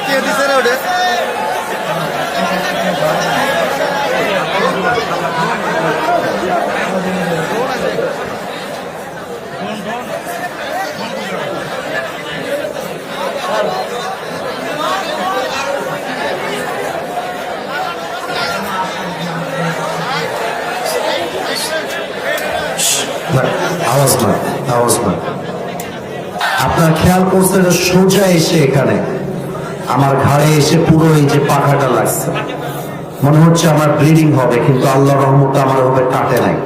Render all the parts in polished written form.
টিয়া দিছে রে ওটা আওয়াজ নয়, আওয়াজ নয়। আপনার খেয়াল করছেন সোজা এসে এখানে আমার ঘাড়ে এসে পুরো এই যে পাখাটা লাগছে, মনে হচ্ছে আমার ব্লিডিং হবে, কিন্তু আল্লাহর রহমতে আমার ওপরে কাটে নাই।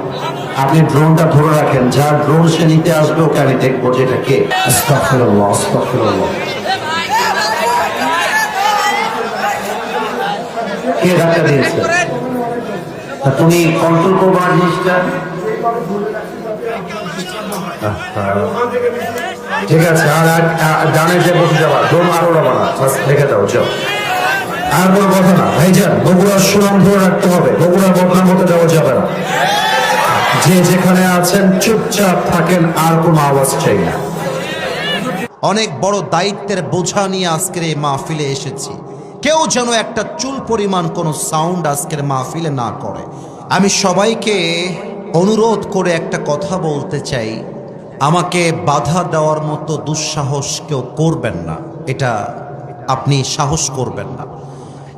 আপনি ড্রোনটা ধরে রাখেন, যার ড্রোন সে নিতে আসবে ওকে আমি দেখবো যে এটা কে। আস্তাগফিরুল্লাহ, আস্তাগফিরুল্লাহ। কে ধাক্কা দিয়েছে? তুমি কন্ট্রোল করবো আর জিনিসটা। ঠিক আছে, আর ডানে যে বসে যাবা, ড্রোন আরো উড়াবা না, দেখে দাও যাও। আর কোনো কথা না ভাইজান, বগুড়ার সুনাম ধরে রাখতে হবে, বগুড়ার বদনাম হতে দেওয়া যাবে না। যে যেখানে আছেন চুপচাপ থাকেন, আর কোনো আওয়াজ চাই না। অনেক বড় দায়িত্বের বোঝা নিয়ে আজকের এই মাহফিলে এসেছি, কেউ যেন একটা চুল পরিমাণ কোনো সাউন্ড আজকের মাহফিলে না করে। আমি সবাইকে অনুরোধ করে একটা কথা বলতে চাই, আমাকে বাধা দেওয়ার মতো দুঃসাহস কেউ করবেন না, এটা আপনি সাহস করবেন না।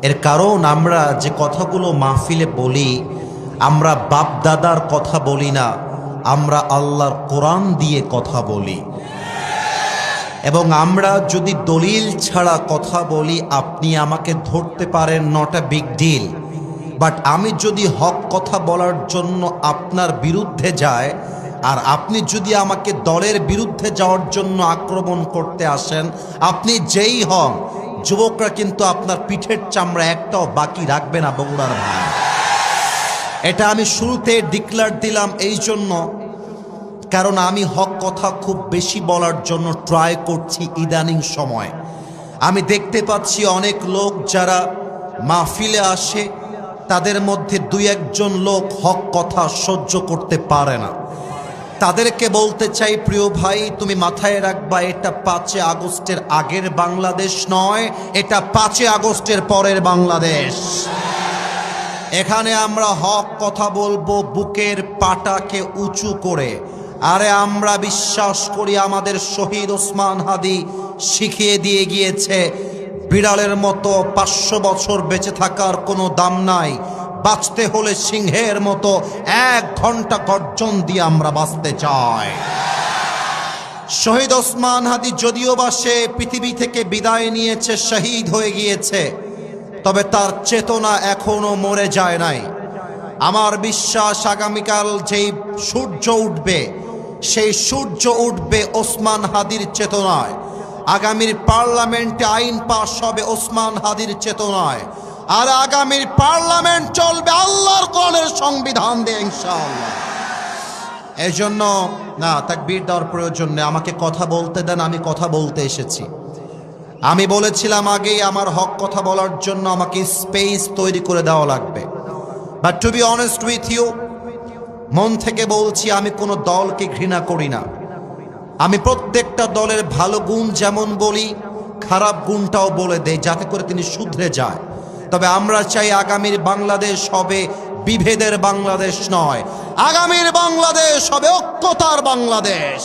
এর কারণ আমরা যে কথাগুলো মাহফিলে বলি, আমরা বাপ দাদার কথা বলি না, আমরা আল্লাহর কোরআন দিয়ে কথা বলি। এবং আমরা যদি দলিল ছাড়া কথা বলি, আপনি আমাকে ধরতে পারেন, not a big deal. But আমি যদি হক কথা বলার জন্য আপনার বিরুদ্ধে যায়, আর আপনি যদি আমাকে দলের বিরুদ্ধে যাওয়ার জন্য আক্রমণ করতে আসেন, আপনি যেই হন, যুবকরা কিন্তু আপনার পিঠের চামড়া একটাও বাকি রাখবে না বগুড়ার ভাই। এটা আমি শুরুতে ডিক্লেয়ার দিলাম এই জন্য, কারণ আমি হক কথা খুব বেশি বলার জন্য ট্রাই করছি ইদানিং সময়। আমি দেখতে পাচ্ছি অনেক লোক যারা মাহফিলে আসে, তাদের মধ্যে দুই একজন লোক হক কথা সহ্য করতে পারে না। তাদেরকে বলতে চাই, প্রিয় ভাই, তুমি মাথায় রাখবা, এটা 5 আগস্টের আগের বাংলাদেশ নয়, এটা 5 আগস্টের পরের বাংলাদেশ। এখানে আমরা হক কথা বলবো বুকের পাটাকে উঁচু করে। আরে আমরা বিশ্বাস করি, আমাদের শহীদ ওসমান হাদি শিখিয়ে দিয়ে গিয়েছে, বিড়ালের মতো 500 বছর বেঁচে থাকার কোনো দাম নাই, বাঁচতে হলে সিংহের মতো 1 ঘন্টা গর্জন দিয়ে আমরা বাঁচতে চাই। শহীদ ওসমান হাদি যদিও বা সে পৃথিবী থেকে বিদায় নিয়েছে, শহীদ হয়ে গিয়েছে, তবে তার চেতনা এখনো মরে যায় নাই। আমার বিশ্বাস, আগামীকাল যেই সূর্য উঠবে, সেই সূর্য উঠবে ওসমান হাদির চেতনায়। আগামীর পার্লামেন্টে আইন পাশ হবে ওসমান হাদির চেতনায়, আর আগামীর পার্লামেন্ট চলবে আল্লাহর কোরআনের সংবিধান দিয়ে ইনশাআল্লাহ। এজন্য না, তাকবীর দেওয়ার প্রয়োজন নেই, আমাকে কথা বলতে দেন, আমি কথা বলতে এসেছি। আমি বলেছিলাম আগেই, আমার হক কথা বলার জন্য আমাকে স্পেস তৈরি করে দেওয়া লাগবে। But to be honest with you, মন থেকে বলছি, আমি কোনো দলকে ঘৃণা করি না। আমি প্রত্যেকটা দলের ভালো গুণ যেমন বলি, খারাপ গুণটাও বলে দেই, যাতে করে তিনি শুধরে যায়। তবে আমরা চাই আগামীর বাংলাদেশ হবে বিভেদের বাংলাদেশ নয়, আগামীর বাংলাদেশ হবে ঐক্যতার বাংলাদেশ।